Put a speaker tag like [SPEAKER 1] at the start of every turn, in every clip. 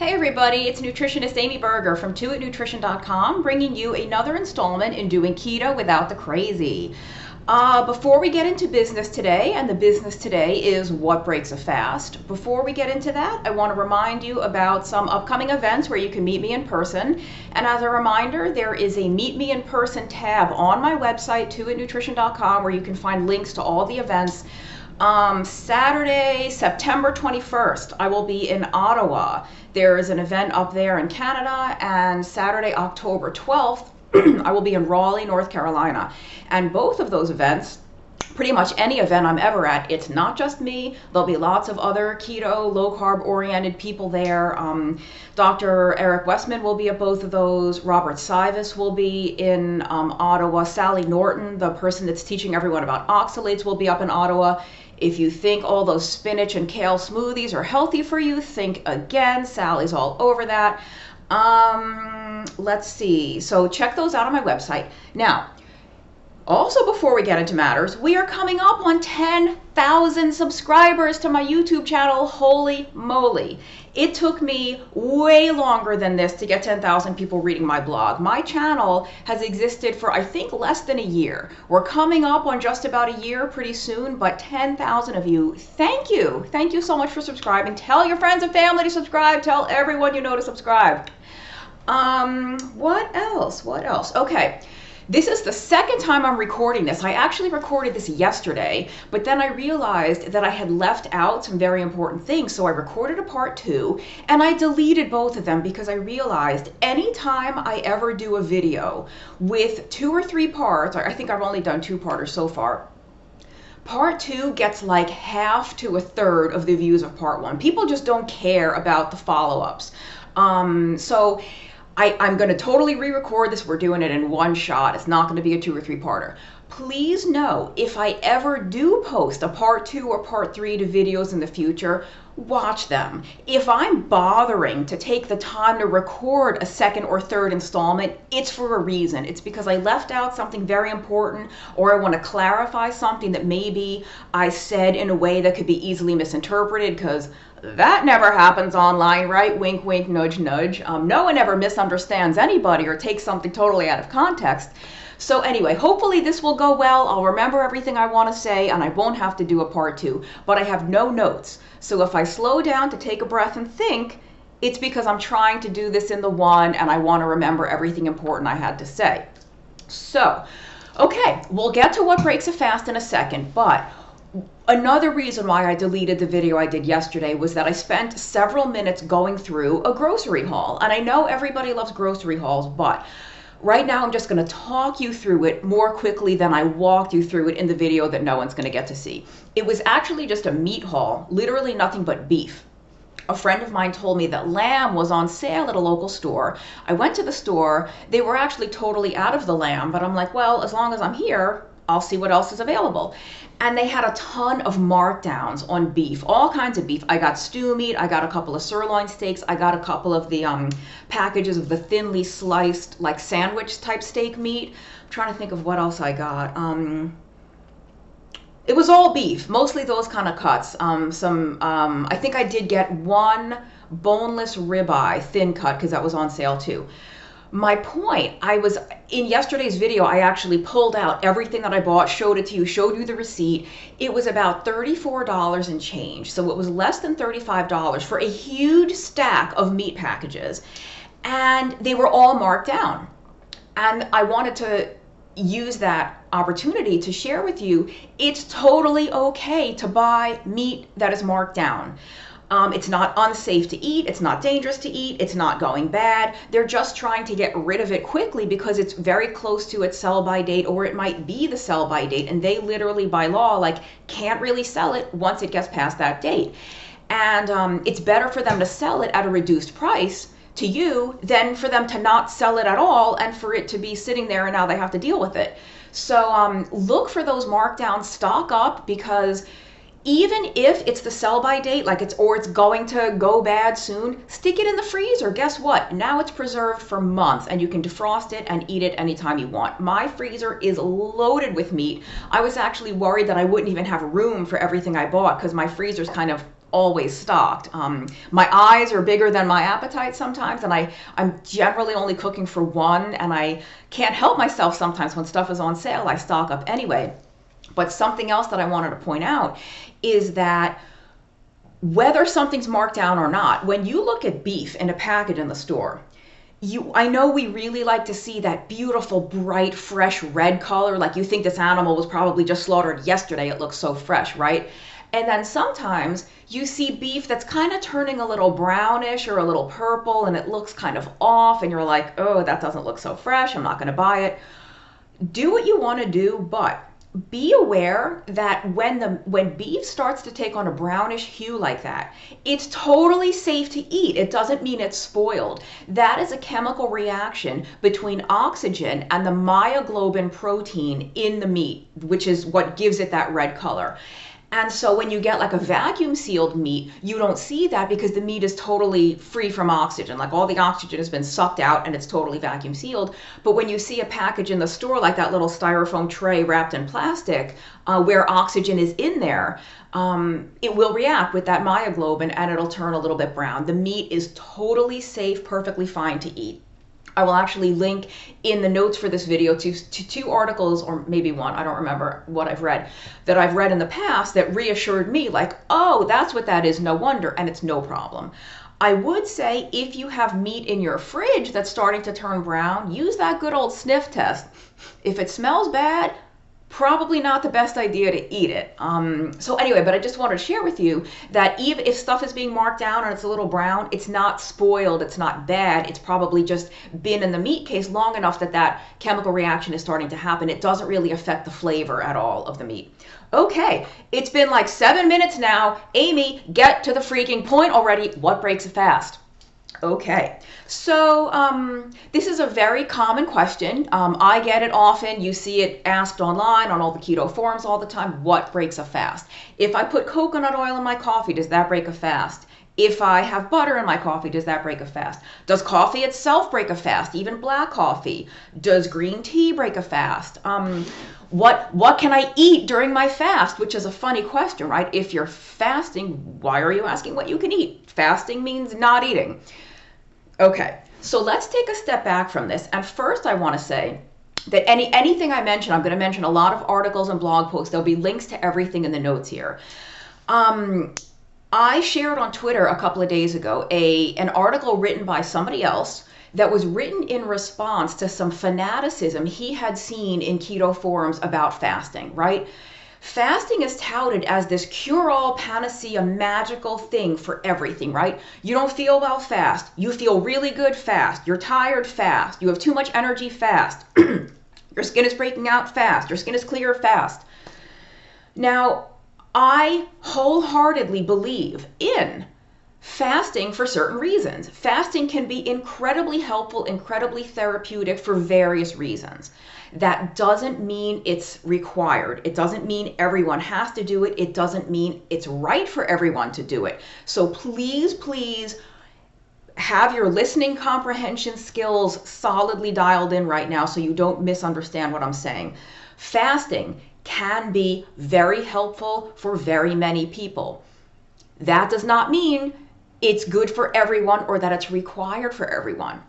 [SPEAKER 1] Hey everybody, it's nutritionist Amy Berger from toitnutrition.com bringing you another installment in doing keto without the crazy. Before we get into business today, and the business today is what breaks a fast. Before we get into that, I want to remind you about some upcoming events where you can meet me in person. And as a reminder, there is a Meet Me in Person tab on my website, toitnutrition.com, where you can find links to all the events. Saturday, September 21st, I will be in Ottawa. There is an event up there in Canada, and Saturday, October 12th, I will be in Raleigh, North Carolina. And both of those events, pretty much any event I'm ever at, it's not just me. There'll be lots of other keto, low-carb oriented people there. Dr. Eric Westman will be at both of those. Robert Sivas will be in Ottawa. Sally Norton, the person that's teaching everyone about oxalates, will be up in Ottawa. If you think all those spinach and kale smoothies are healthy for you, think again. Sally's all over that. Let's see. So check those out on my website. Now, also before we get into matters, we are coming up on 10,000 subscribers to my YouTube channel. Holy moly. It took me way longer than this to get 10,000 people reading my blog. My channel has existed for, I think, less than a year. We're coming up on just about a year pretty soon, but 10,000 of you, thank you. Thank you so much for subscribing. Tell your friends and family to subscribe. Tell everyone you know to subscribe. What else? What else? Okay. This is the second time I'm recording this. I actually recorded this yesterday, but then I realized that I had left out some very important things. So I recorded a part 2 and I deleted both of them because I realized anytime I ever do a video with 2 or 3 parts, I think I've only done 2-parters so far, part 2 gets like half to a third of the views of part 1. People just don't care about the follow-ups. So I'm going to totally re-record this. We're doing it in one shot. It's not going to be a 2 or 3-parter. Please know, if I ever do post a part 2 or part 3 to videos in the future, watch them. If I'm bothering to take the time to record a 2nd or 3rd installment, it's for a reason. It's because I left out something very important, or I want to clarify something that maybe I said in a way that could be easily misinterpreted, because that never happens online, right? Wink, wink, nudge, nudge. No one ever misunderstands anybody or takes something totally out of context. So anyway, hopefully this will go well. I'll remember everything I want to say, and I won't have to do a part 2. But I have no notes. So if I slow down to take a breath and think, it's because I'm trying to do this in the one, and I want to remember everything important I had to say. So, okay, we'll get to what breaks a fast in a second, but another reason why I deleted the video I did yesterday was that I spent several minutes going through a grocery haul. And I know everybody loves grocery hauls, but right now I'm just going to talk you through it more quickly than I walked you through it in the video that no one's going to get to see. It was actually just a meat haul, literally nothing but beef. A friend of mine told me that lamb was on sale at a local store. I went to the store. They were actually totally out of the lamb, but I'm like, well, as long as I'm here, I'll see what else is available. And they had a ton of markdowns on beef, all kinds of beef. I got stew meat, I got a couple of sirloin steaks, I got a couple of the packages of the thinly sliced, like sandwich type steak meat. I'm trying to think of what else I got. It was all beef, mostly those kind of cuts. I think I did get one boneless ribeye, thin cut, because that was on sale too. My point, in yesterday's video, I actually pulled out everything that I bought, showed it to you, showed you the receipt. It was about $34 and change. So it was less than $35 for a huge stack of meat packages. And they were all marked down. And I wanted to use that opportunity to share with you, it's totally okay to buy meat that is marked down. It's not unsafe to eat, it's not dangerous to eat, it's not going bad. They're just trying to get rid of it quickly because it's very close to its sell-by date, or it might be the sell-by date, and they literally, by law, can't really sell it once it gets past that date. And it's better for them to sell it at a reduced price to you than for them to not sell it at all and for it to be sitting there and now they have to deal with it. So look for those markdowns, stock up, because even if it's the sell-by date, it's going to go bad soon, stick it in the freezer. Guess what? Now it's preserved for months, and you can defrost it and eat it anytime you want. My freezer is loaded with meat. I was actually worried that I wouldn't even have room for everything I bought because my freezer's kind of always stocked. My eyes are bigger than my appetite sometimes, and I'm generally only cooking for one, and I can't help myself sometimes when stuff is on sale. I stock up anyway. But something else that I wanted to point out is that whether something's marked down or not, when you look at beef in a package in the store, I know we really like to see that beautiful, bright, fresh red color, like you think this animal was probably just slaughtered yesterday, it looks so fresh, right? And then sometimes you see beef that's kind of turning a little brownish or a little purple, and it looks kind of off, and you're like, oh, that doesn't look so fresh, I'm not going to buy it. Do what you want to do, but be aware that when beef starts to take on a brownish hue like that, it's totally safe to eat. It doesn't mean it's spoiled. That is a chemical reaction between oxygen and the myoglobin protein in the meat, which is what gives it that red color. And so when you get like a vacuum sealed meat, you don't see that because the meat is totally free from oxygen. Like all the oxygen has been sucked out and it's totally vacuum sealed. But when you see a package in the store, like that little styrofoam tray wrapped in plastic, where oxygen is in there, it will react with that myoglobin and it'll turn a little bit brown. The meat is totally safe, perfectly fine to eat. I will actually link in the notes for this video to two articles, or maybe one, I don't remember what I've read, that I've read in the past that reassured me like, oh, that's what that is, no wonder, and it's no problem. I would say if you have meat in your fridge that's starting to turn brown, use that good old sniff test. If it smells bad, probably not the best idea to eat it. So anyway, but I just wanted to share with you that even if stuff is being marked down and it's a little brown, it's not spoiled, it's not bad, it's probably just been in the meat case long enough that that chemical reaction is starting to happen. It doesn't really affect the flavor at all of the meat. Okay, it's been like 7 minutes now. Amy, get to the freaking point already. What breaks a fast? Okay, so this is a very common question. I get it often. You see it asked online on all the keto forums all the time. What breaks a fast? If I put coconut oil in my coffee, does that break a fast? If I have butter in my coffee, does that break a fast? Does coffee itself break a fast? Even black coffee? Does green tea break a fast? What can I eat during my fast? Which is a funny question, right? If you're fasting, why are you asking what you can eat? Fasting means not eating. Okay, so let's take a step back from this. And first I want to say that anything I mention, I'm going to mention a lot of articles and blog posts. There'll be links to everything in the notes here. I shared on Twitter a couple of days ago an article written by somebody else that was written in response to some fanaticism he had seen in keto forums about fasting, right? Fasting is touted as this cure-all panacea magical thing for everything, right? You don't feel well, fast. You feel really good, fast. You're tired, fast. You have too much energy, fast. Your skin is breaking out, fast. Your skin is clear, fast. Now, I wholeheartedly believe in fasting for certain reasons. Fasting can be incredibly helpful, incredibly therapeutic for various reasons. That doesn't mean it's required. It doesn't mean everyone has to do it. It doesn't mean it's right for everyone to do it. So please, please have your listening comprehension skills solidly dialed in right now so you don't misunderstand what I'm saying. Fasting can be very helpful for very many people. That does not mean it's good for everyone or that it's required for everyone.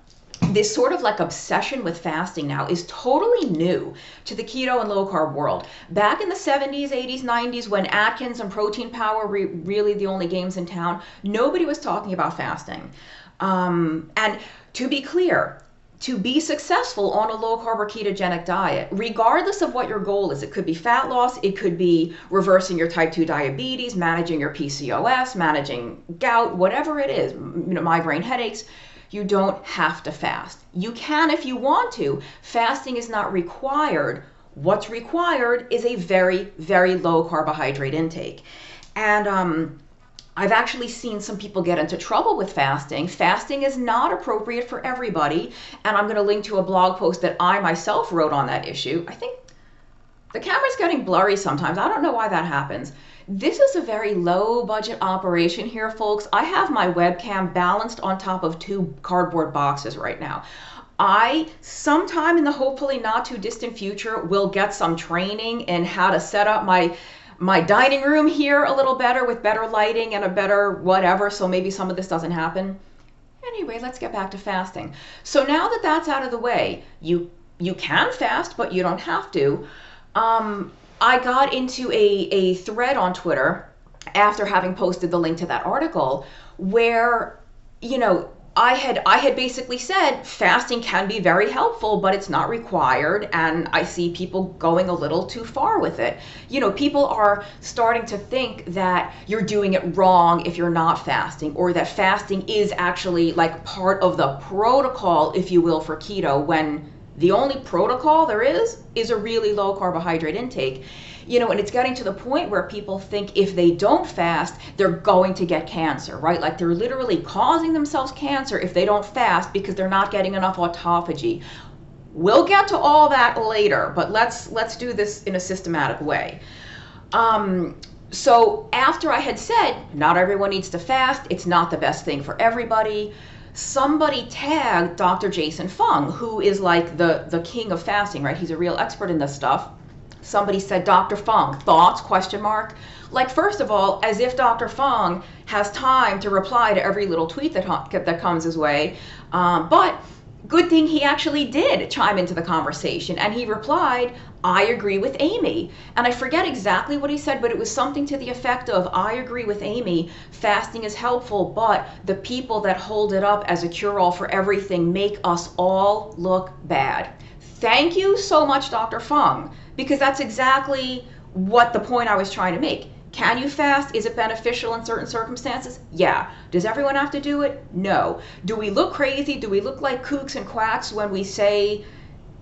[SPEAKER 1] This sort of like obsession with fasting now is totally new to the keto and low carb world. Back in the 70s, 80s, 90s, when Atkins and Protein Power were really the only games in town, nobody was talking about fasting. And to be clear, to be successful on a low carb or ketogenic diet, regardless of what your goal is, it could be fat loss, it could be reversing your type 2 diabetes, managing your PCOS, managing gout, whatever it is, migraine headaches, you don't have to fast. You can if you want to. Fasting is not required. What's required is a very, very low carbohydrate intake. And I've actually seen some people get into trouble with fasting. Fasting is not appropriate for everybody. And I'm going to link to a blog post that I myself wrote on that issue. I think the camera's getting blurry sometimes. I don't know why that happens. This is a very low budget operation here, folks. I have my webcam balanced on top of 2 cardboard boxes right now. I, sometime in the hopefully not too distant future, will get some training in how to set up my my dining room here a little better with better lighting and a better whatever, so maybe some of this doesn't happen. Anyway, let's get back to fasting. So now that that's out of the way, you can fast, but you don't have to. I got into a thread on Twitter after having posted the link to that article where, you know, I had basically said fasting can be very helpful, but it's not required, and I see people going a little too far with it. You know, people are starting to think that you're doing it wrong if you're not fasting, or that fasting is actually like part of the protocol, if you will, for keto, when the only protocol there is a really low carbohydrate intake. You know, and it's getting to the point where people think if they don't fast, they're going to get cancer, right? Like they're literally causing themselves cancer if they don't fast because they're not getting enough autophagy. We'll get to all that later, but let's do this in a systematic way. So after I had said, not everyone needs to fast, it's not the best thing for everybody, somebody tagged Dr. Jason Fung, who is like the king of fasting, right? He's a real expert in this stuff. Somebody said, Dr. Fung, thoughts, question mark? Like, first of all, as if Dr. Fung has time to reply to every little tweet that comes his way. But good thing he actually did chime into the conversation, and he replied, I agree with Amy. And I forget exactly what he said, but it was something to the effect of, I agree with Amy, fasting is helpful, but the people that hold it up as a cure-all for everything make us all look bad. Thank you so much, Dr. Fung, because that's exactly what the point I was trying to make. Can you fast? Is it beneficial in certain circumstances? Yeah. Does everyone have to do it? No. Do we look crazy? Do we look like kooks and quacks when we say,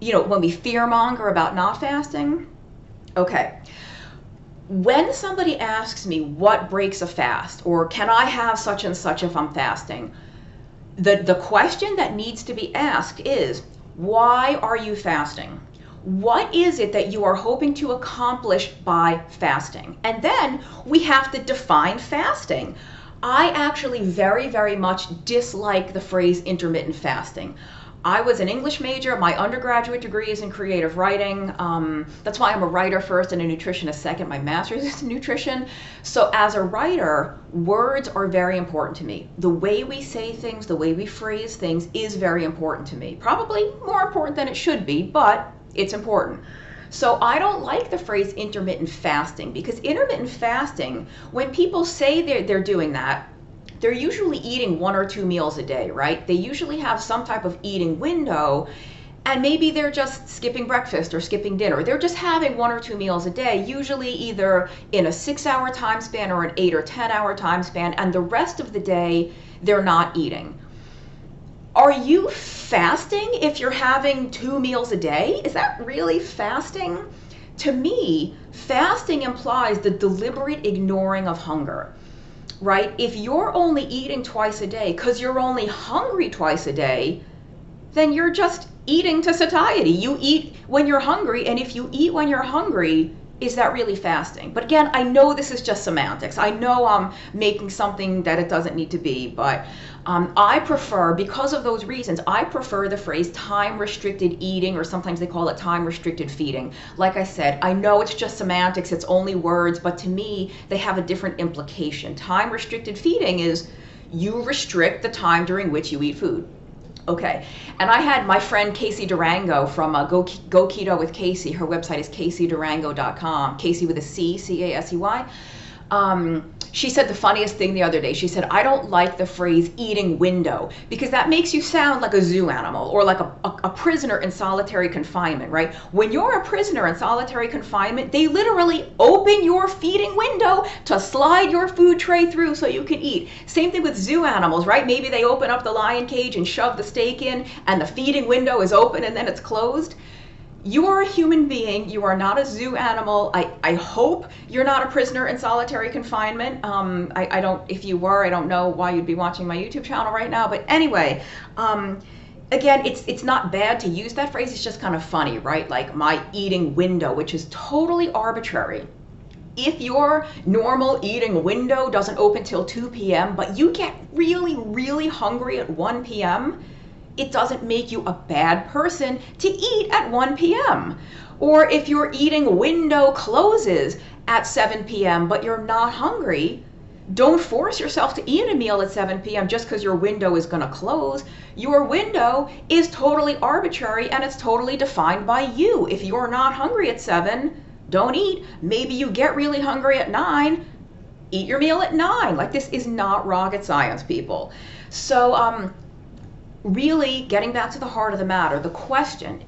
[SPEAKER 1] you know, when we fearmonger about not fasting? Okay. When somebody asks me what breaks a fast, or can I have such and such if I'm fasting, the question that needs to be asked is, why are you fasting? What is it that you are hoping to accomplish by fasting? And then we have to define fasting. I actually very, very much dislike the phrase intermittent fasting. I was an English major. My undergraduate degree is in creative writing. That's why I'm a writer first and a nutritionist second. My master's is in nutrition. So as a writer, words are very important to me. The way we say things, the way we phrase things is very important to me. Probably more important than it should be, but it's important. So I don't like the phrase intermittent fasting, because intermittent fasting, when people say they're doing that, they're usually eating 1 or 2 meals a day, right? They usually have some type of eating window, and maybe they're just skipping breakfast or skipping dinner. They're just having 1 or 2 meals a day, usually either in a 6-hour time span or an 8 or 10-hour time span, and the rest of the day they're not eating. Are you fasting if you're having 2 meals a day? Is that really fasting? To me, fasting implies the deliberate ignoring of hunger, right? If you're only eating twice a day because you're only hungry twice a day, then you're just eating to satiety. You eat when you're hungry, and if you eat when you're hungry, is that really fasting? But again, I know this is just semantics. I know I'm making something that it doesn't need to be, but I prefer, because of those reasons, I prefer the phrase time-restricted eating, or sometimes they call it time-restricted feeding. Like I said, I know it's just semantics, it's only words, but to me, they have a different implication. Time-restricted feeding is you restrict the time during which you eat food. Okay, and I had my friend Casey Durango from Go Keto with Casey. Her website is caseydurango.com, Casey with a C, C-A-S-E-Y. She said the funniest thing the other day. She said, I don't like the phrase eating window, because that makes you sound like a zoo animal, or like a prisoner in solitary confinement, right? When you're a prisoner in solitary confinement, they literally open your feeding window to slide your food tray through so you can eat. Same thing with zoo animals, right? Maybe they open up the lion cage and shove the steak in, and the feeding window is open and then it's closed. You are a human being. You are not a zoo animal. I hope you're not a prisoner in solitary confinement. I don't, if you were, I don't know why you'd be watching my YouTube channel right now. But anyway, again, it's not bad to use that phrase. It's just kind of funny, right? Like my eating window, which is totally arbitrary. If your normal eating window doesn't open till 2 p.m., but you get really, really hungry at 1 p.m., it doesn't make you a bad person to eat at 1 p.m. Or if your eating window closes at 7 p.m., but you're not hungry, don't force yourself to eat a meal at 7 p.m. just because your window is going to close. Your window is totally arbitrary and it's totally defined by you. If you're not hungry at 7, don't eat. Maybe you get really hungry at 9, eat your meal at 9. Like, this is not rocket science, people. So really getting back to the heart of the matter, the question,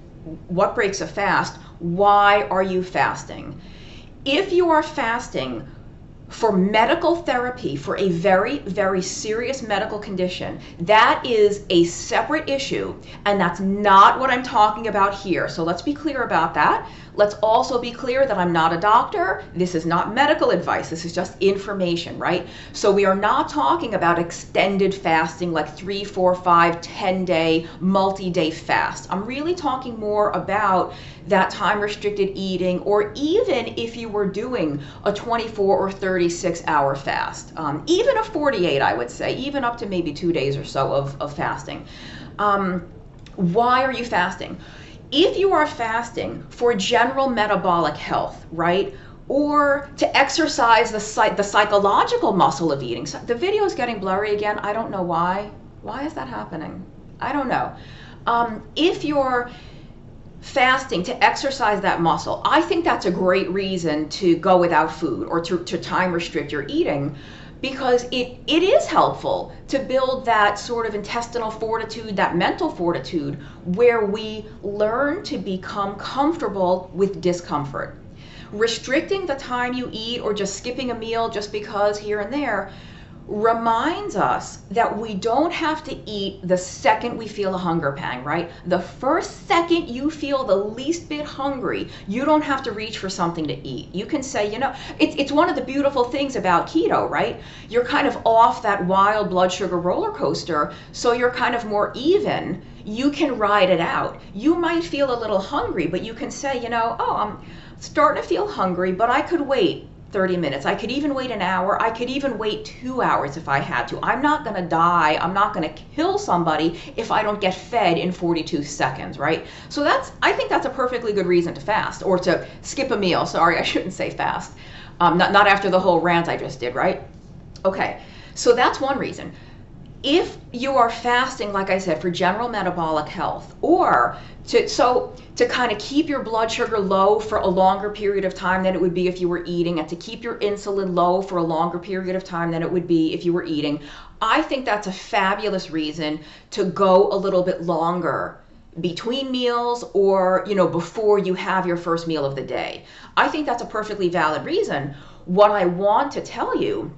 [SPEAKER 1] what breaks a fast? Why are you fasting? If you are fasting for medical therapy, for a very, very serious medical condition, that is a separate issue, and that's not what I'm talking about here. So let's be clear about that. Let's also be clear that I'm not a doctor. This is not medical advice. This is just information, right? So we are not talking about extended fasting like 3, 4, 5, 10-day, multi-day fast. I'm really talking more about that time-restricted eating, or even if you were doing a 24 or 36-hour fast, even a 48, I would say, even up to maybe 2 days or so of fasting. Why are you fasting? If you are fasting for general metabolic health, right, or to exercise the psychological muscle of eating. So the video is getting blurry again. I don't know why. Why is that happening? I don't know. If you're fasting to exercise that muscle, I think that's a great reason to go without food or to time restrict your eating, because it is helpful to build that sort of intestinal fortitude, that mental fortitude, where we learn to become comfortable with discomfort. Restricting the time you eat or just skipping a meal just because here and there reminds us that we don't have to eat the second we feel a hunger pang, right? The first second you feel the least bit hungry, you don't have to reach for something to eat. You can say, you know, it's one of the beautiful things about keto, right? You're kind of off that wild blood sugar roller coaster, so you're kind of more even. You can ride it out. You might feel a little hungry, but you can say, you know, oh, I'm starting to feel hungry, but I could wait 30 minutes. I could even wait an hour. I could even wait 2 hours if I had to. I'm not going to die. I'm not going to kill somebody if I don't get fed in 42 seconds, right? So I think that's a perfectly good reason to fast, or to skip a meal. Sorry, I shouldn't say fast. Not after the whole rant I just did, right? Okay, so that's one reason. If you are fasting, like I said, for general metabolic health, or to kind of keep your blood sugar low for a longer period of time than it would be if you were eating, and to keep your insulin low for a longer period of time than it would be if you were eating, I think that's a fabulous reason to go a little bit longer between meals, or, you know, before you have your first meal of the day. I think that's a perfectly valid reason. What I want to tell you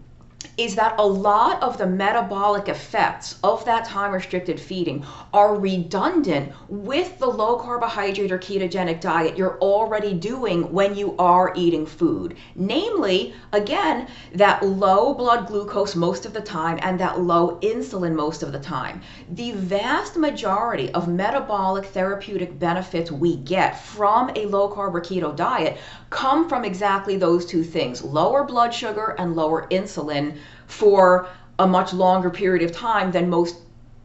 [SPEAKER 1] is that a lot of the metabolic effects of that time-restricted feeding are redundant with the low carbohydrate or ketogenic diet you're already doing when you are eating food. Namely, again, that low blood glucose most of the time and that low insulin most of the time. The vast majority of metabolic therapeutic benefits we get from a low carb or keto diet come from exactly those two things: lower blood sugar and lower insulin for a much longer period of time than most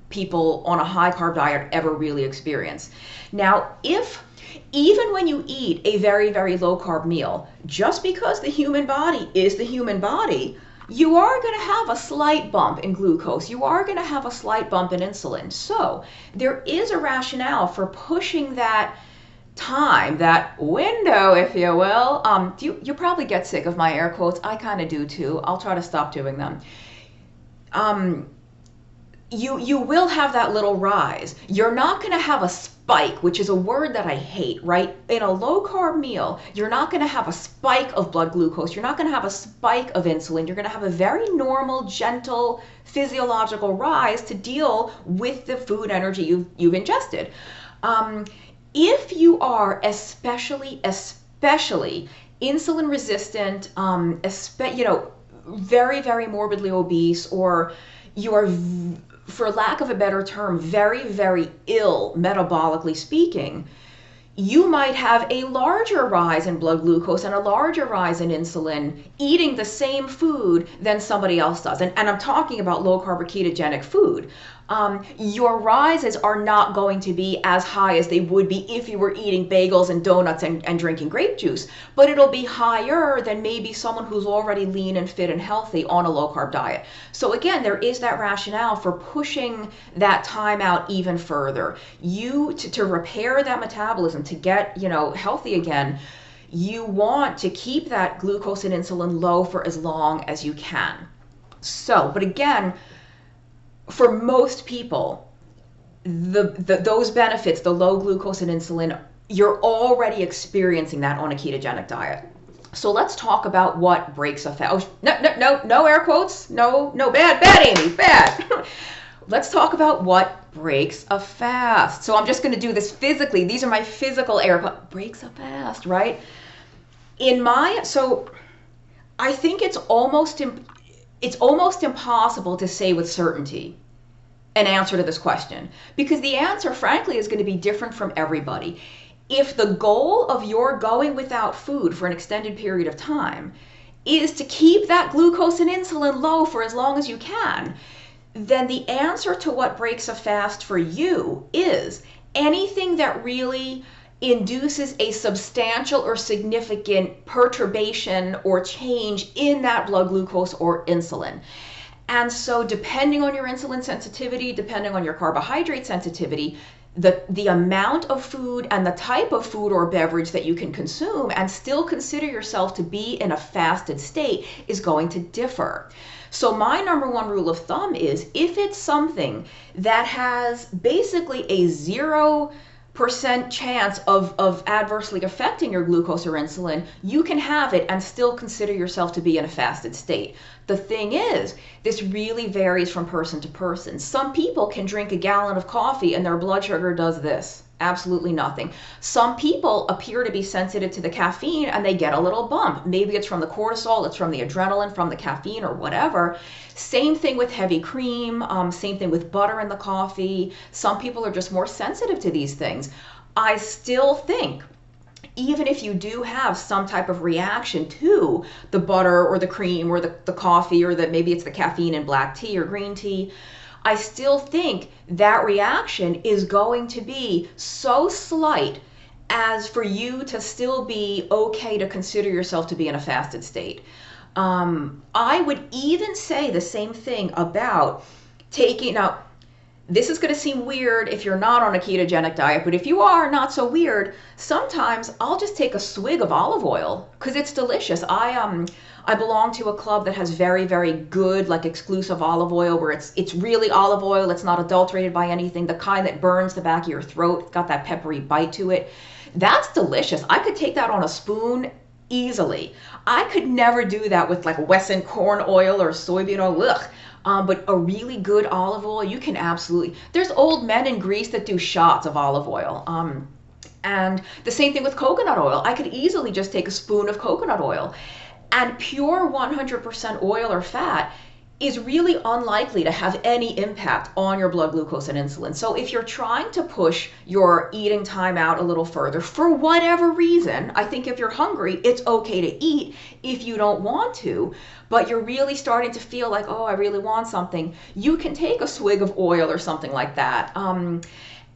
[SPEAKER 1] people on a high carb diet ever really experience. Now, even when you eat a very, very low carb meal, just because the human body is the human body, you are going to have a slight bump in glucose. You are going to have a slight bump in insulin. So there is a rationale for pushing that time, that window, if you will. You probably get sick of my air quotes. I kind of do too. I'll try to stop doing them. You will have that little rise. You're not going to have a spike, which is a word that I hate, right? In a low carb meal, you're not going to have a spike of blood glucose. You're not going to have a spike of insulin. You're going to have a very normal, gentle, physiological rise to deal with the food energy you've ingested. If you are especially insulin resistant, very, very morbidly obese, or you are, for lack of a better term, very, very ill metabolically speaking, you might have a larger rise in blood glucose and a larger rise in insulin eating the same food than somebody else does. And I'm talking about low carb or ketogenic food. Your rises are not going to be as high as they would be if you were eating bagels and donuts and drinking grape juice, but it'll be higher than maybe someone who's already lean and fit and healthy on a low carb diet. So again, there is that rationale for pushing that time out even further. To repair that metabolism, to get, healthy again, you want to keep that glucose and insulin low for as long as you can. So, but again, for most people, those benefits, the low glucose and insulin, you're already experiencing that on a ketogenic diet. So let's talk about what breaks a fast. Oh, no air quotes. No, bad, Amy, bad. Let's talk about what breaks a fast. So I'm just going to do this physically. These are my physical air quotes. Breaks a fast, right? So I think it's almost impossible to say with certainty an answer to this question, because the answer, frankly, is going to be different from everybody. If the goal of your going without food for an extended period of time is to keep that glucose and insulin low for as long as you can, then the answer to what breaks a fast for you is anything that really induces a substantial or significant perturbation or change in that blood glucose or insulin. And so depending on your insulin sensitivity, depending on your carbohydrate sensitivity, the amount of food and the type of food or beverage that you can consume and still consider yourself to be in a fasted state is going to differ. So my number one rule of thumb is if it's something that has basically a 0% chance of adversely affecting your glucose or insulin, you can have it and still consider yourself to be in a fasted state. The thing is, this really varies from person to person. Some people can drink a gallon of coffee and their blood sugar does this. Absolutely nothing. Some people appear to be sensitive to the caffeine and they get a little bump. Maybe it's from the cortisol, it's from the adrenaline, from the caffeine or whatever. Same thing with heavy cream, same thing with butter in the coffee. Some people are just more sensitive to these things. I still think even if you do have some type of reaction to the butter or the cream or the coffee or maybe it's the caffeine in black tea or green tea, I still think that reaction is going to be so slight as for you to still be okay to consider yourself to be in a fasted state. I would even say the same thing about now, this is going to seem weird if you're not on a ketogenic diet, but if you are, not so weird. Sometimes I'll just take a swig of olive oil because it's delicious. I belong to a club that has very, very good, like exclusive olive oil where it's really olive oil. It's not adulterated by anything. The kind that burns the back of your throat. It's got that peppery bite to it. That's delicious. I could take that on a spoon easily. I could never do that with like Wesson corn oil or soybean oil. Ugh. But a really good olive oil, you can absolutely. There's old men in Greece that do shots of olive oil. And the same thing with coconut oil. I could easily just take a spoon of coconut oil. And pure 100% oil or fat is really unlikely to have any impact on your blood glucose and insulin. So if you're trying to push your eating time out a little further for whatever reason, I think if you're hungry, it's okay to eat. If you don't want to, but you're really starting to feel like, oh, I really want something, you can take a swig of oil or something like that.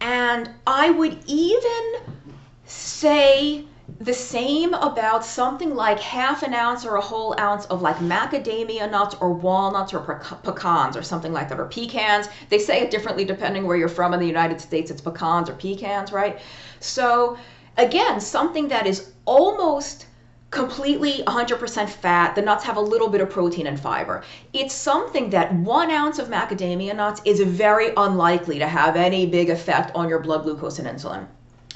[SPEAKER 1] And I would even say the same about something like half an ounce or a whole ounce of like macadamia nuts or walnuts or pecans or something like that, or pecans. They say it differently depending where you're from in the United States. It's pecans or pecans, right? So again, something that is almost completely 100% fat. The nuts have a little bit of protein and fiber. It's something that 1 ounce of macadamia nuts is very unlikely to have any big effect on your blood glucose and insulin.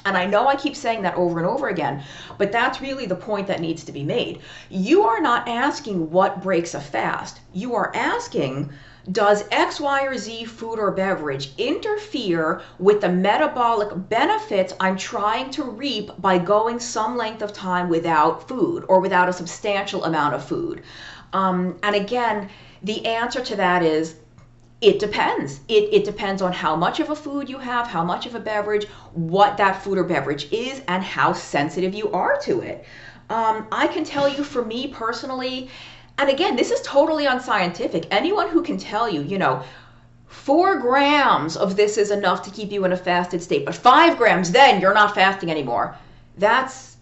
[SPEAKER 1] And I know I keep saying that over and over again, but that's really the point that needs to be made. You are not asking what breaks a fast. You are asking, does X, Y, or Z food or beverage interfere with the metabolic benefits I'm trying to reap by going some length of time without food or without a substantial amount of food? And again, the answer to that is, it depends. It depends on how much of a food you have, how much of a beverage, what that food or beverage is, and how sensitive you are to it. I can tell you for me personally, and again, this is totally unscientific. Anyone who can tell you, 4 grams of this is enough to keep you in a fasted state, but 5 grams, then you're not fasting anymore. That's,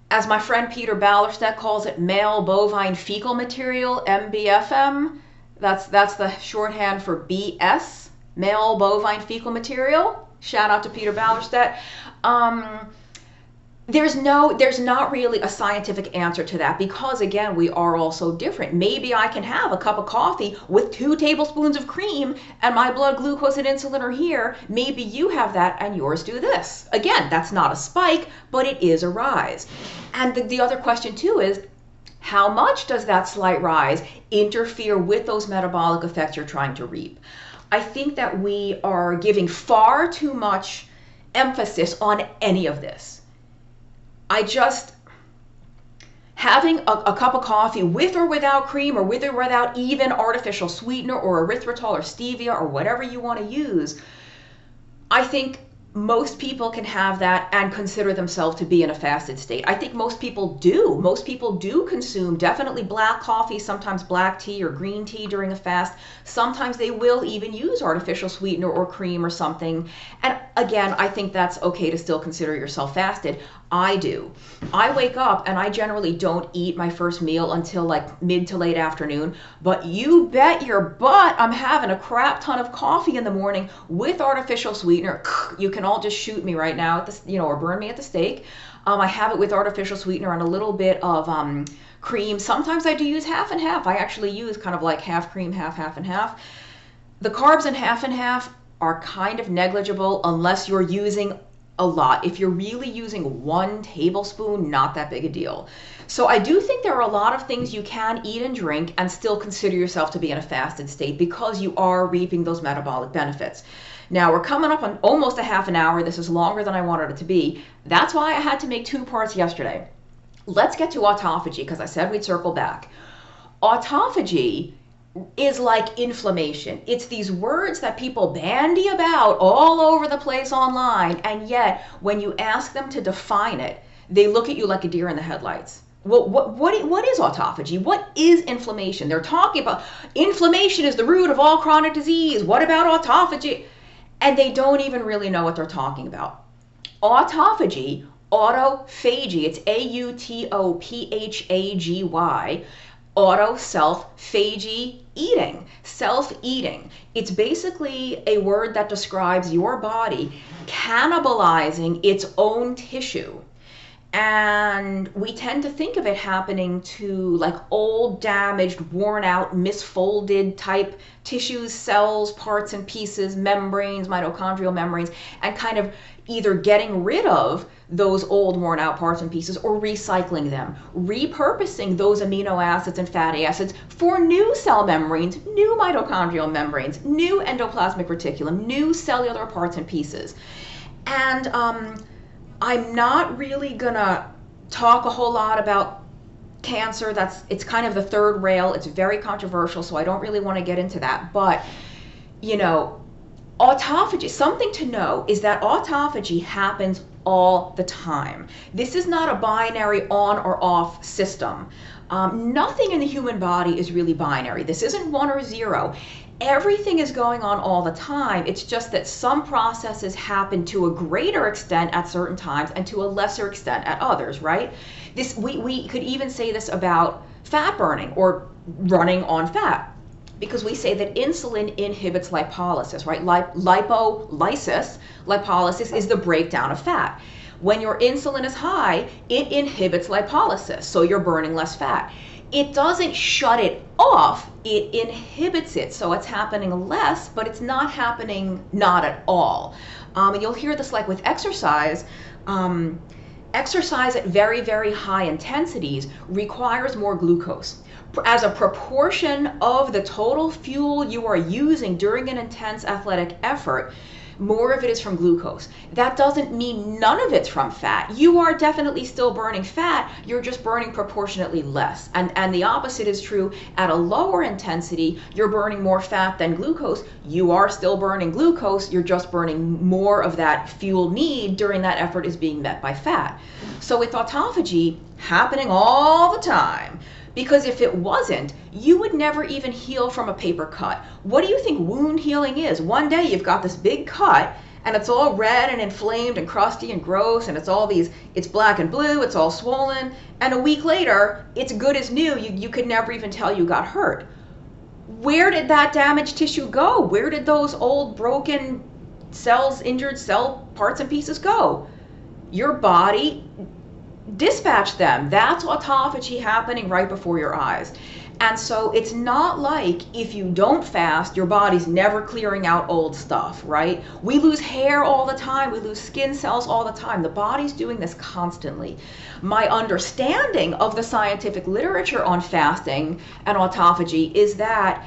[SPEAKER 1] as my friend Peter Ballerstedt calls it, male bovine fecal material, MBFM. That's the shorthand for BS, male bovine fecal material. Shout out to Peter Ballerstedt. There's not really a scientific answer to that, because again, we are all so different. Maybe I can have a cup of coffee with 2 tablespoons of cream and my blood glucose and insulin are here. Maybe you have that and yours do this. Again, that's not a spike, but it is a rise. And the other question too is, how much does that slight rise interfere with those metabolic effects you're trying to reap? I think that we are giving far too much emphasis on any of this. Having a cup of coffee with or without cream, or with or without even artificial sweetener or erythritol or stevia or whatever you want to use, I think most people can have that and consider themselves to be in a fasted state. I think most people do. Most people do consume definitely black coffee, sometimes black tea or green tea during a fast. Sometimes they will even use artificial sweetener or cream or something. And again, I think that's okay to still consider yourself fasted. I do. I wake up and I generally don't eat my first meal until like mid to late afternoon, but you bet your butt I'm having a crap ton of coffee in the morning with artificial sweetener. You can all just shoot me right now at the, or burn me at the stake. I have it with artificial sweetener and a little bit of cream. Sometimes I do use half and half. I actually use kind of like half cream, half and half. The carbs in half and half are kind of negligible unless you're using a lot. If you're really using 1 tablespoon, not that big a deal. So I do think there are a lot of things you can eat and drink and still consider yourself to be in a fasted state, because you are reaping those metabolic benefits. Now we're coming up on almost a half an hour. This is longer than I wanted it to be. That's why I had to make 2 parts yesterday. Let's get to autophagy, because I said we'd circle back. Autophagy is like inflammation. It's these words that people bandy about all over the place online, and yet when you ask them to define it, they look at you like a deer in the headlights. Well, what is autophagy? What is inflammation? They're talking about inflammation is the root of all chronic disease. What about autophagy? And they don't even really know what they're talking about. Autophagy, autophagy, it's A-U-T-O-P-H-A-G-Y, auto, self, phagy, eating, self-eating. It's basically a word that describes your body cannibalizing its own tissue. And we tend to think of it happening to like old, damaged, worn out, misfolded type tissues, cells, parts and pieces, membranes, mitochondrial membranes, and kind of either getting rid of those old, worn out parts and pieces or recycling them, repurposing those amino acids and fatty acids for new cell membranes, new mitochondrial membranes, new endoplasmic reticulum, new cellular parts and pieces. And I'm not really gonna talk a whole lot about cancer. It's kind of the third rail. It's very controversial, so I don't really want to get into that. But, autophagy, something to know is that autophagy happens all the time. This is not a binary on or off system. Nothing in the human body is really binary. This isn't 1 or 0. Everything is going on all the time. It's just that some processes happen to a greater extent at certain times and to a lesser extent at others, right? We could even say this about fat burning or running on fat, because we say that insulin inhibits lipolysis, right? Lipolysis is the breakdown of fat. When your insulin is high, it inhibits lipolysis, so you're burning less fat. It doesn't shut it off, it inhibits it. So it's happening less, but it's not happening not at all. And you'll hear this like with exercise. Exercise at very, very high intensities requires more glucose. As a proportion of the total fuel you are using during an intense athletic effort, more of it is from glucose. That doesn't mean none of it's from fat. You are definitely still burning fat, you're just burning proportionately less. And the opposite is true. At a lower intensity, you're burning more fat than glucose. You are still burning glucose, you're just burning more of that fuel need during that effort is being met by fat. So with autophagy happening all the time, Because if it wasn't, you would never even heal from a paper cut. What do you think wound healing is? One day you've got this big cut and it's all red and inflamed and crusty and gross, and it's black and blue, it's all swollen, and a week later, it's good as new. You could never even tell you got hurt. Where did that damaged tissue go? Where did those old broken cells, injured cell parts and pieces go? Your body dispatched them. That's autophagy happening right before your eyes. And so it's not like if you don't fast, your body's never clearing out old stuff, right? We lose hair all the time. We lose skin cells all the time. The body's doing this constantly. My understanding of the scientific literature on fasting and autophagy is that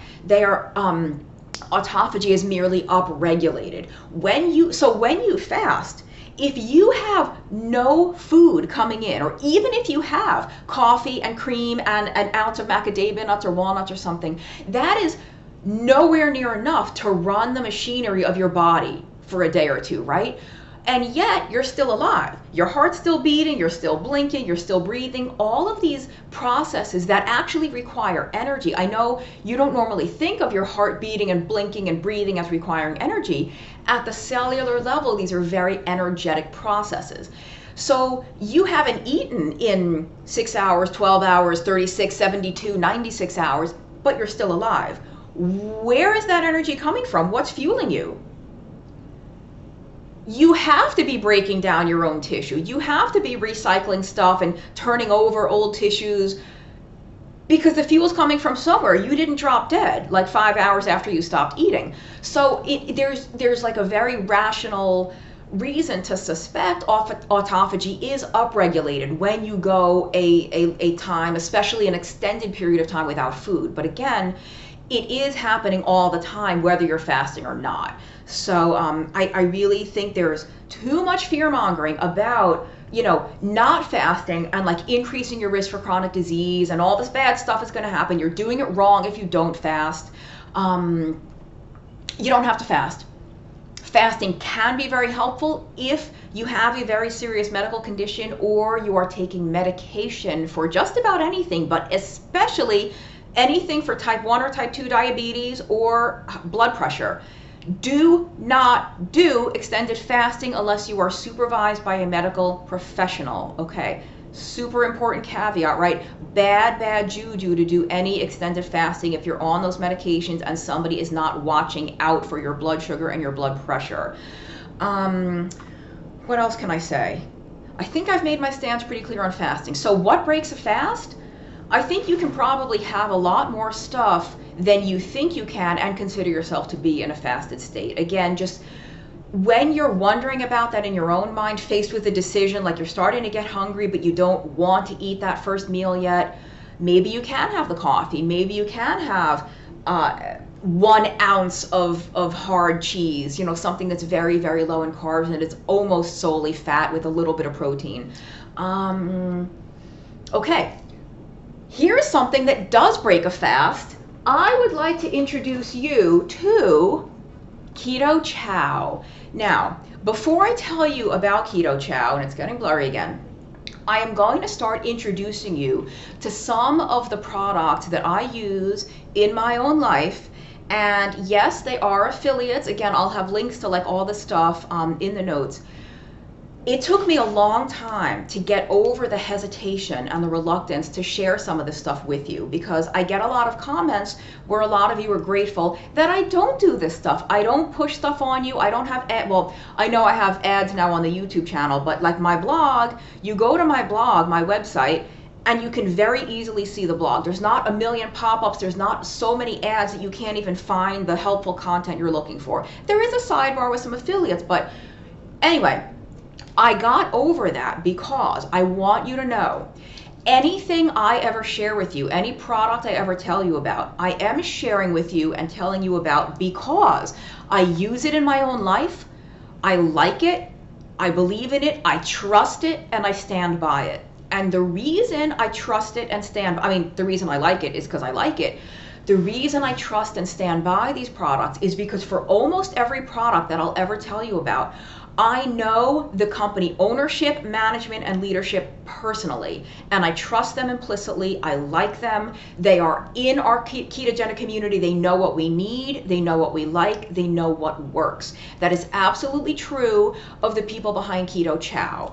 [SPEAKER 1] autophagy is merely upregulated. When you fast, if you have no food coming in, or even if you have coffee and cream and an ounce of macadamia nuts or walnuts or something, that is nowhere near enough to run the machinery of your body for a day or two, right? And yet you're still alive. Your heart's still beating, you're still blinking, you're still breathing. All of these processes that actually require energy. I know you don't normally think of your heart beating and blinking and breathing as requiring energy. At the cellular level, these are very energetic processes. So you haven't eaten in 6 hours, 12 hours, 36, 72, 96 hours, but you're still alive. Where is that energy coming from? What's fueling you? You have to be breaking down your own tissue. You have to be recycling stuff and turning over old tissues because the fuel's coming from somewhere. You didn't drop dead like 5 hours after you stopped eating. So there's like a very rational reason to suspect autophagy is upregulated when you go a time, especially an extended period of time without food. But again, it is happening all the time, whether you're fasting or not. So I really think there's too much fear mongering about, not fasting and like increasing your risk for chronic disease and all this bad stuff is going to happen. You're doing it wrong if you don't fast. You don't have to fast. Fasting can be very helpful if you have a very serious medical condition or you are taking medication for just about anything, but especially anything for type 1 or type 2 diabetes or blood pressure. Do not do extended fasting unless you are supervised by a medical professional, okay? Super important caveat, right? Bad juju to do any extended fasting if you're on those medications and somebody is not watching out for your blood sugar and your blood pressure. What else can I say? I think I've made my stance pretty clear on fasting. So what breaks a fast? I think you can probably have a lot more stuff than you think you can and consider yourself to be in a fasted state. Again, just when you're wondering about that in your own mind, faced with a decision like you're starting to get hungry but you don't want to eat that first meal yet, maybe you can have the coffee. Maybe you can have 1 ounce of hard cheese, something that's very, very low in carbs and it's almost solely fat with a little bit of protein. Okay. Here's something that does break a fast. I would like to introduce you to Keto Chow. Now, before I tell you about Keto Chow, and it's getting blurry again, I am going to start introducing you to some of the products that I use in my own life. And yes, they are affiliates. Again, I'll have links to like all the stuff in the notes. It took me a long time to get over the hesitation and the reluctance to share some of this stuff with you because I get a lot of comments where a lot of you are grateful that I don't do this stuff. I don't push stuff on you. I don't have well, I know I have ads now on the YouTube channel, but like my blog, you go to my blog, my website, and you can very easily see the blog. There's not a million pop-ups. There's not so many ads that you can't even find the helpful content you're looking for. There is a sidebar with some affiliates, but anyway, I got over that because I want you to know anything I ever share with you, any product I ever tell you about, I am sharing with you and telling you about because I use it in my own life, I like it, I believe in it, I trust it, and I stand by it. And the reason I trust it and the reason I like it is because I like it. The reason I trust and stand by these products is because for almost every product that I'll ever tell you about, I know the company ownership, management, and leadership personally, and I trust them implicitly. I like them. They are in our ketogenic community. They know what we need. They know what we like. They know what works. That is absolutely true of the people behind Keto Chow.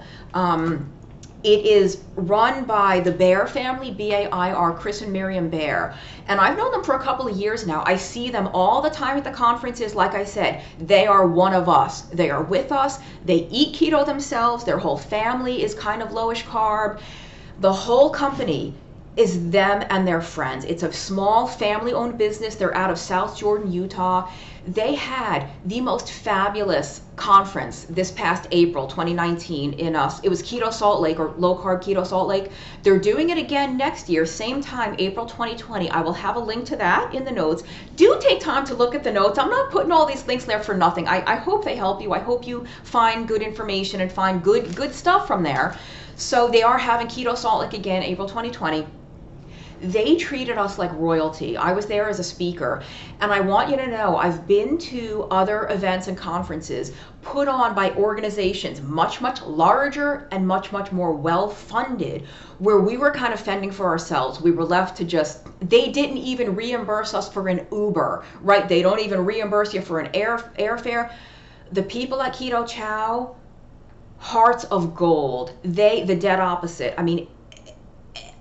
[SPEAKER 1] It is run by the Bear family, B-A-I-R, Chris and Miriam Bear. And I've known them for a couple of years now. I see them all the time at the conferences. Like I said, they are one of us. They are with us. They eat keto themselves. Their whole family is kind of lowish carb. The whole company is them and their friends. It's a small family-owned business. They're out of South Jordan, Utah. They had the most fabulous conference this past April 2019 in it was Keto Salt Lake, or Low Carb Keto Salt Lake. They're doing it again next year, same time, April 2020. I will have a link to that in the notes. Do take time to look at the notes. I'm not putting all these links there for nothing. I hope they help you. I hope you find good information and find good stuff from there. So they are having Keto Salt Lake again, April 2020. They treated us like royalty. I was there as a speaker, and I want you to know I've been to other events and conferences put on by organizations much larger and much more well-funded, where we were kind of fending for ourselves. We were left to just, they didn't even reimburse us for an Uber, right? They don't even reimburse you for an airfare. The people at Keto Chow, hearts of gold. The dead opposite. I mean,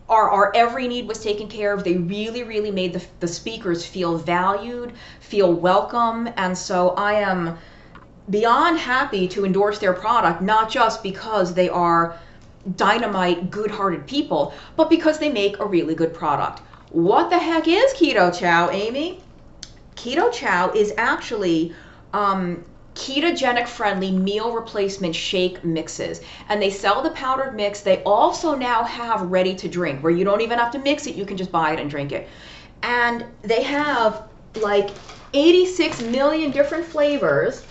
[SPEAKER 1] our every need was taken care of. They really made the speakers feel valued, feel welcome. And so I am beyond happy to endorse their product, not just because they are dynamite, good-hearted people, but because they make a really good product. What the heck is Keto Chow, Amy? Keto Chow is actually ketogenic friendly meal replacement shake mixes, and they sell the powdered mix. They also now have ready to drink, where you don't even have to mix it, you can just buy it and drink it. And they have like 86 million different flavors.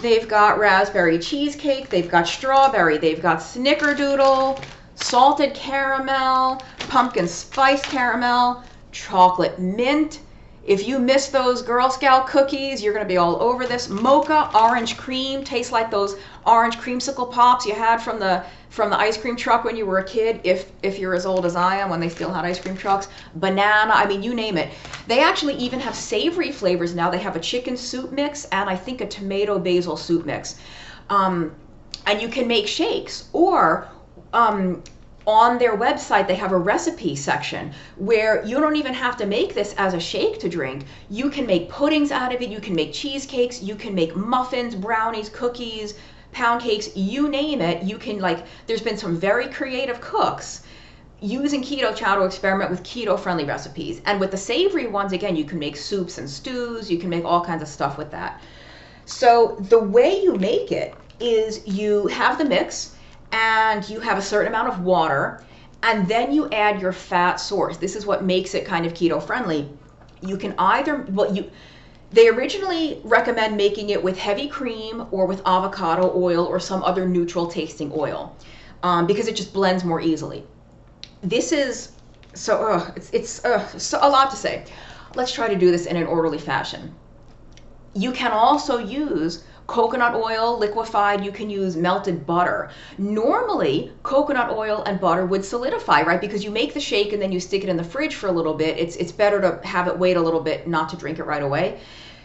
[SPEAKER 1] They've got raspberry cheesecake, they've got strawberry, they've got snickerdoodle, salted caramel, pumpkin spice caramel, chocolate mint. If you miss those Girl Scout cookies, you're going to be all over this. Mocha orange cream, tastes like those orange creamsicle pops you had from the ice cream truck when you were a kid, if you're as old as I am, when they still had ice cream trucks. Banana, I mean, you name it. They actually even have savory flavors now. They have a chicken soup mix and I think a tomato basil soup mix. And you can make shakes, or on their website, they have a recipe section where you don't even have to make this as a shake to drink. You can make puddings out of it. You can make cheesecakes. You can make muffins, brownies, cookies, pound cakes, you name it. You can, like, there's been some very creative cooks using Keto Chow to experiment with keto-friendly recipes. And with the savory ones, again, you can make soups and stews. You can make all kinds of stuff with that. So the way you make it is you have the mix, and you have a certain amount of water, and then you add your fat source. This is what makes it kind of keto friendly. You can either, they originally recommend making it with heavy cream or with avocado oil or some other neutral tasting oil, because it just blends more easily. This is, it's a lot to say. Let's try to do this in an orderly fashion. You can also use coconut oil, liquefied. You can use melted butter. Normally, coconut oil and butter would solidify, right? Because you make the shake and then you stick it in the fridge for a little bit. It's better to have it wait a little bit, not to drink it right away.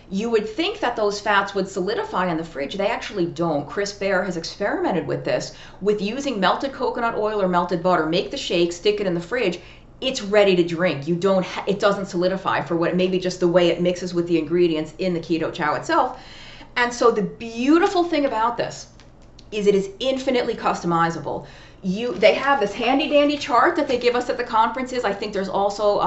[SPEAKER 1] You would think that those fats would solidify in the fridge. They actually don't. Chris Bear has experimented with this, with using melted coconut oil or melted butter. Make the shake, stick it in the fridge. It's ready to drink. It doesn't solidify for what, maybe just the way it mixes with the ingredients in the Keto Chow itself. And so the beautiful thing about this is it is infinitely customizable. They have this handy dandy chart that they give us at the conferences. I think there's also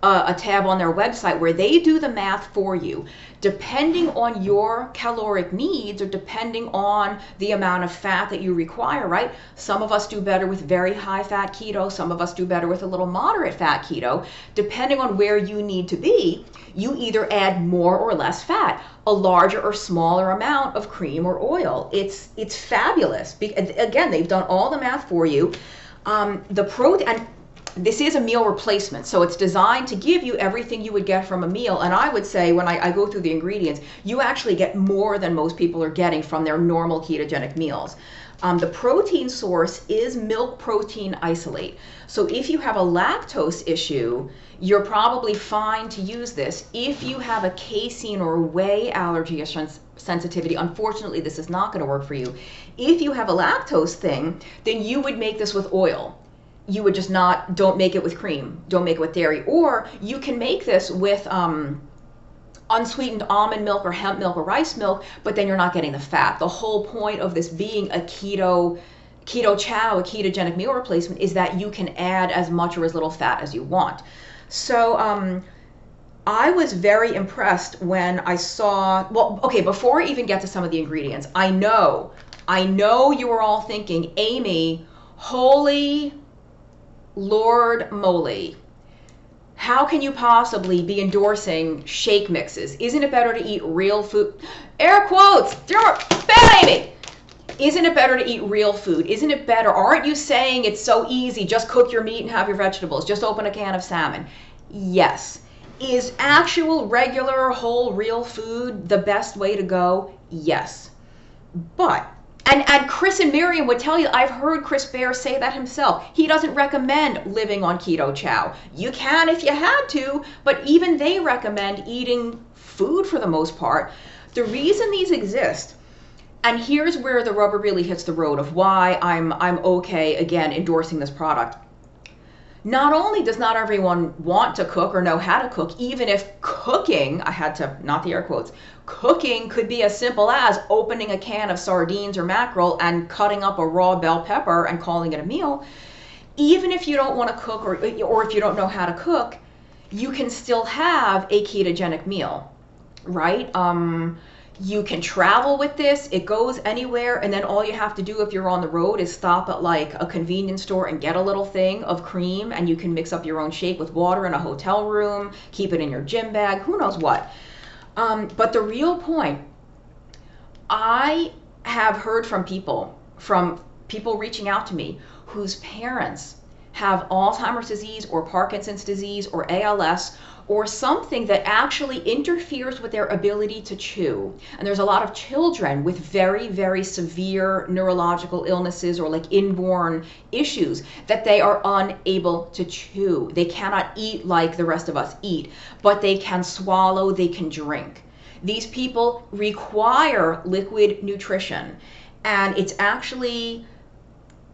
[SPEAKER 1] a tab on their website where they do the math for you. Depending on your caloric needs, or depending on the amount of fat that you require, right? Some of us do better with very high fat keto. Some of us do better with a little moderate fat keto. Depending on where you need to be, you either add more or less fat, a larger or smaller amount of cream or oil. It's fabulous. Again, they've done all the math for you. The protein, and this is a meal replacement, so it's designed to give you everything you would get from a meal. And I would say when I go through the ingredients, you actually get more than most people are getting from their normal ketogenic meals. The protein source is milk protein isolate. So if you have a lactose issue, you're probably fine to use this. If you have a casein or whey allergy or sensitivity, unfortunately, this is not going to work for you. If you have a lactose thing, then you would make this with oil. You would just don't make it with cream, don't make it with dairy. Or you can make this with unsweetened almond milk or hemp milk or rice milk, but then you're not getting the fat. The whole point of this being a keto chow, a ketogenic meal replacement, is that you can add as much or as little fat as you want. So I was very impressed when I saw, well, okay, before I even get to some of the ingredients, I know you were all thinking, Amy, holy Lord moly, how can you possibly be endorsing shake mixes? Isn't it better to eat real food? Air quotes, bad Amy. Isn't it better to eat real food? Isn't it better? Aren't you saying it's so easy? Just cook your meat and have your vegetables. Just open a can of salmon. Yes. Is actual, regular, whole, real food the best way to go? Yes. But, and Chris and Miriam would tell you, I've heard Chris Bear say that himself. He doesn't recommend living on keto chow. You can if you had to, but even they recommend eating food for the most part. The reason these exist, and here's where the rubber really hits the road of why I'm okay, again, endorsing this product. Not only does not everyone want to cook or know how to cook, even if cooking, I had to, not the air quotes, cooking could be as simple as opening a can of sardines or mackerel and cutting up a raw bell pepper and calling it a meal. Even if you don't want to cook or if you don't know how to cook, you can still have a ketogenic meal, right? You can travel with this, it goes anywhere, and then all you have to do if you're on the road is stop at like a convenience store and get a little thing of cream, and you can mix up your own shake with water in a hotel room, keep it in your gym bag, who knows what. But the real point, I have heard from people reaching out to me whose parents have Alzheimer's disease or Parkinson's disease or ALS or something that actually interferes with their ability to chew. And there's a lot of children with very, very severe neurological illnesses or like inborn issues that they are unable to chew. They cannot eat like the rest of us eat, but they can swallow, they can drink. These people require liquid nutrition, and it's actually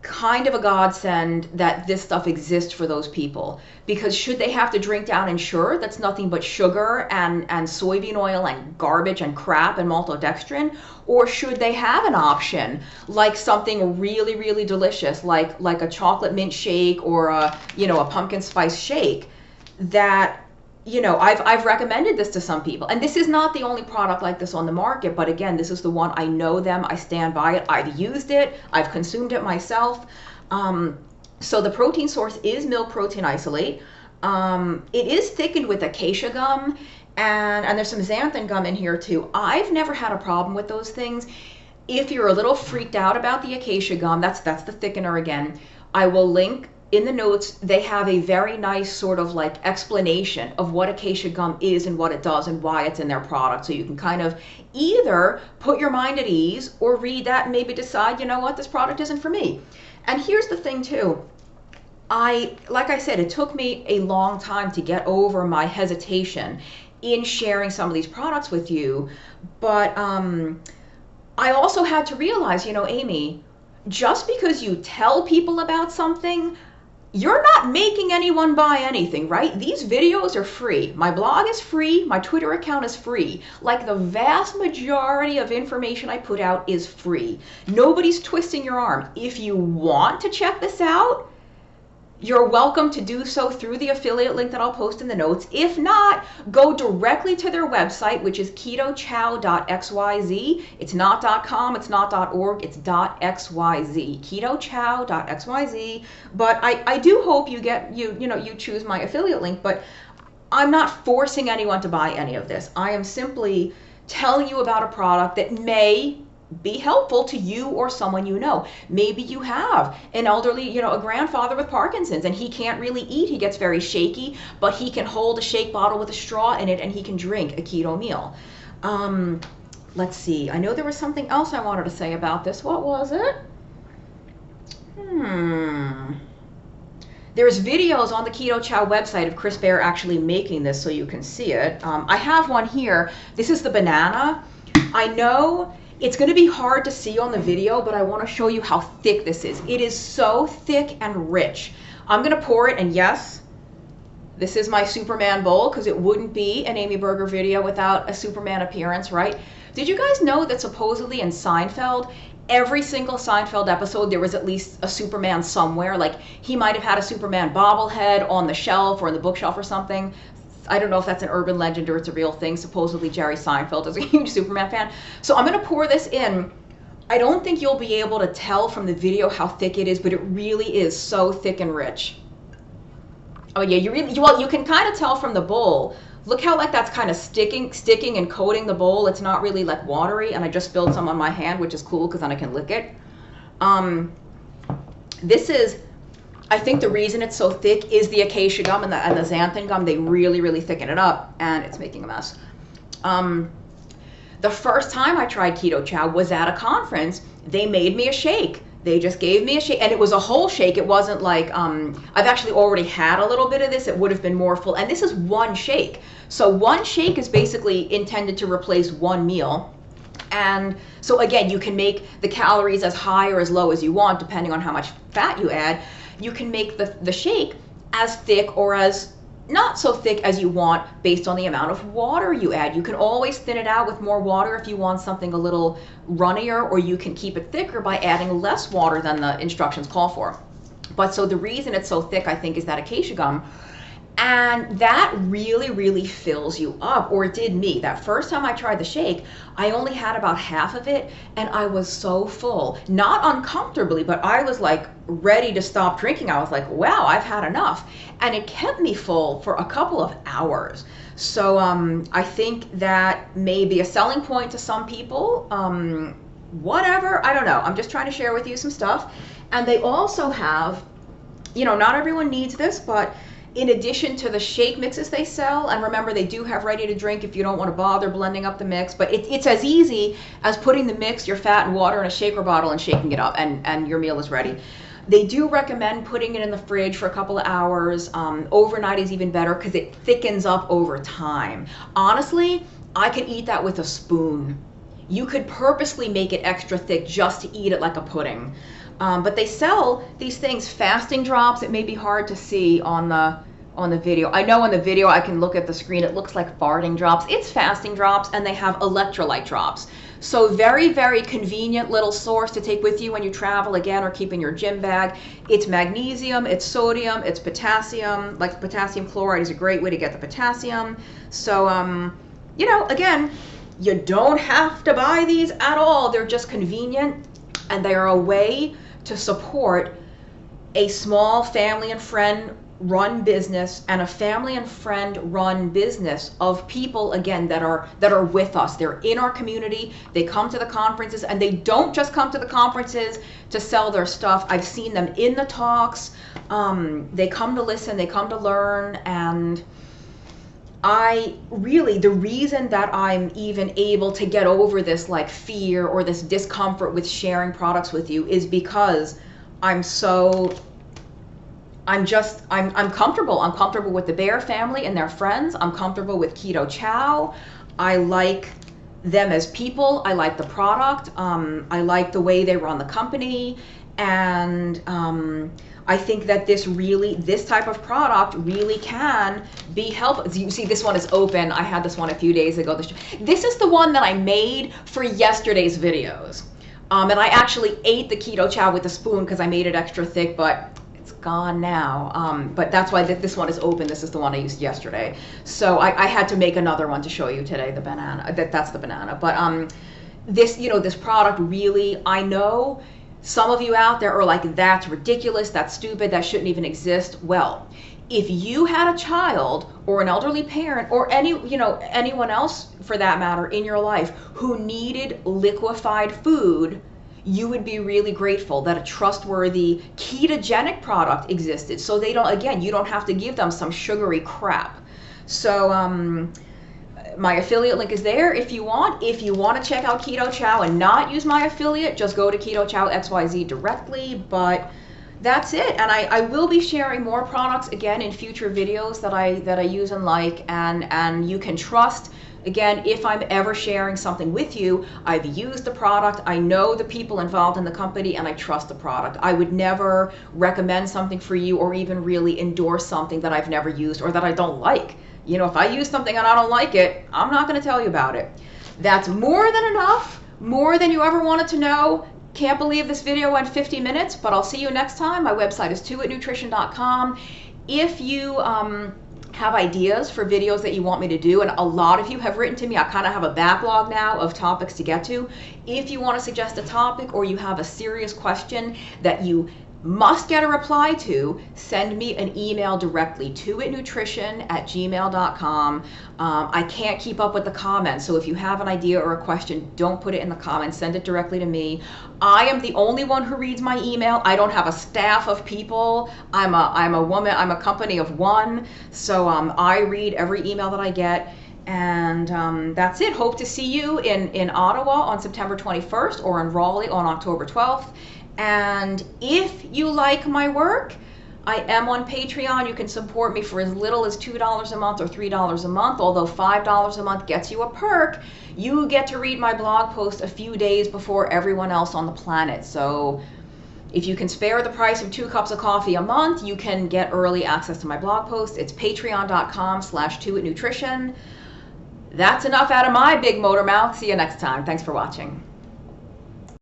[SPEAKER 1] kind of a godsend that this stuff exists for those people, because should they have to drink down Ensure that's nothing but sugar and soybean oil and garbage and crap and maltodextrin, or should they have an option like something really, really delicious like a chocolate mint shake or a pumpkin spice shake that, I've recommended this to some people, and this is not the only product like this on the market, but again, this is the one. I know them, I stand by it, I've used it, I've consumed it myself. So the protein source is milk protein isolate. It is thickened with acacia gum, and there's some xanthan gum in here too. I've never had a problem with those things. If you're a little freaked out about the acacia gum, that's the thickener again. I will link in the notes. They have a very nice sort of like explanation of what acacia gum is and what it does and why it's in their product. So you can kind of either put your mind at ease or read that and maybe decide, you know what, this product isn't for me. And here's the thing too. Like I said, it took me a long time to get over my hesitation in sharing some of these products with you. But I also had to realize, Amy, just because you tell people about something, you're not making anyone buy anything, right? These videos are free. My blog is free. My Twitter account is free. Like the vast majority of information I put out is free. Nobody's twisting your arm. If you want to check this out, you're welcome to do so through the affiliate link that I'll post in the notes. If not, go directly to their website, which is ketochow.xyz. It's not .com, it's not .org, it's .xyz. ketochow.xyz. But I do hope you choose my affiliate link, but I'm not forcing anyone to buy any of this. I am simply telling you about a product that may be helpful to you or someone you know. Maybe you have an elderly, a grandfather with Parkinson's, and he can't really eat. He gets very shaky, but he can hold a shake bottle with a straw in it and he can drink a keto meal. Let's see. I know there was something else I wanted to say about this. What was it? There's videos on the Keto Chow website of Chris Bear actually making this so you can see it. I have one here. This is the banana. I know it's going to be hard to see on the video, but I want to show you how thick this is. It is so thick and rich. I'm going to pour it, and yes, this is my Superman bowl, because it wouldn't be an Amy Berger video without a Superman appearance, right? Did you guys know that supposedly in Seinfeld, every single Seinfeld episode, there was at least a Superman somewhere? Like, he might have had a Superman bobblehead on the shelf or in the bookshelf or something. I don't know if that's an urban legend or it's a real thing. Supposedly Jerry Seinfeld is a huge Superman fan. So I'm going to pour this in. I don't think you'll be able to tell from the video how thick it is, but it really is so thick and rich. Oh yeah, you can kind of tell from the bowl. Look how like that's kind of sticking and coating the bowl. It's not really like watery, and I just spilled some on my hand, which is cool because then I can lick it. This is, I think the reason it's so thick is the acacia gum and the xanthan gum. They really thicken it up, and it's making a mess. The first time I tried Keto Chow was at a conference. They made me a shake. They just gave me a shake, and it was a whole shake. It wasn't like, I've actually already had a little bit of this. It would have been more full, and this is one shake. So one shake is basically intended to replace one meal. And so again, you can make the calories as high or as low as you want, depending on how much fat you add. You can make the shake as thick or as not so thick as you want based on the amount of water you add. You can always thin it out with more water if you want something a little runnier, or you can keep it thicker by adding less water than the instructions call for. But so the reason it's so thick, I think, is that acacia gum. And that really fills you up, or it did me. That first time I tried the shake, I only had about half of it, and I was so full. Not uncomfortably, but I was like ready to stop drinking. I was like, wow, I've had enough. And it kept me full for a couple of hours. So I think that may be a selling point to some people. Whatever, I don't know. I'm just trying to share with you some stuff. And they also have, not everyone needs this, but in addition to the shake mixes they sell, and remember, they do have ready to drink if you don't want to bother blending up the mix, but it's as easy as putting the mix, your fat and water in a shaker bottle and shaking it up, and your meal is ready. They do recommend putting it in the fridge for a couple of hours. Overnight is even better because it thickens up over time. Honestly, I could eat that with a spoon. You could purposely make it extra thick just to eat it like a pudding. But they sell these things, fasting drops. It may be hard to see on the video. I know on the video I can look at the screen, it looks like farting drops. It's fasting drops, and they have electrolyte drops. So very convenient little source to take with you when you travel, again, or keep in your gym bag. It's magnesium, it's sodium, it's potassium. Like potassium chloride is a great way to get the potassium. So, again, you don't have to buy these at all. They're just convenient, and they are a way to support a small family and friend run business, and a family and friend run business of people, again, that are with us. They're in our community. They come to the conferences, and they don't just come to the conferences to sell their stuff. I've seen them in the talks. They come to listen, they come to learn, and the reason that I'm even able to get over this like fear or this discomfort with sharing products with you is because I'm comfortable. I'm comfortable with the Bear family and their friends. I'm comfortable with Keto Chow. I like them as people. I like the product. I like the way they run the company. And I think that this type of product really can be helpful. You see, this one is open. I had this one a few days ago. This is the one that I made for yesterday's videos. And I actually ate the Keto Chow with a spoon because I made it extra thick, but it's gone now. But that's why this one is open. This is the one I used yesterday. So I had to make another one to show you today, the banana. That's the banana. But this product really, I know some of you out there are like, that's ridiculous, that's stupid, that shouldn't even exist. Well, if you had a child or an elderly parent or anyone else for that matter in your life who needed liquefied food, you would be really grateful that a trustworthy ketogenic product existed. So they don't, again, you don't have to give them some sugary crap. So my affiliate link is there if you want. If you want to check out Keto Chow and not use my affiliate, just go to Keto Chow XYZ directly. But that's it. And I will be sharing more products again in future videos that I use and like, and you can trust, again, if I'm ever sharing something with you, I've used the product, I know the people involved in the company, and I trust the product. I would never recommend something for you or even really endorse something that I've never used or that I don't like. You know, if I use something and I don't like it, I'm not going to tell you about it. That's more than enough, more than you ever wanted to know. Can't believe this video went 50 minutes, but I'll see you next time. My website is 2itnutrition.com. If you have ideas for videos that you want me to do, and a lot of you have written to me, I kind of have a backlog now of topics to get to. If you want to suggest a topic or you have a serious question that you must get a reply to, send me an email directly, 2itnutrition@gmail.com. I can't keep up with the comments, so if you have an idea or a question, don't put it in the comments, send it directly to me. I am the only one who reads my email. I don't have a staff of people. I'm a woman, I'm a company of one, so I read every email that I get. And that's it. Hope to see you in Ottawa on September 21st or in Raleigh on October 12th. And if you like my work, I am on Patreon. You can support me for as little as $2 a month or $3 a month, although $5 a month gets you a perk. You get to read my blog post a few days before everyone else on the planet. So if you can spare the price of 2 cups of coffee a month, you can get early access to my blog post. It's patreon.com/2itnutrition. That's enough out of my big motor mouth. See you next time. Thanks for watching.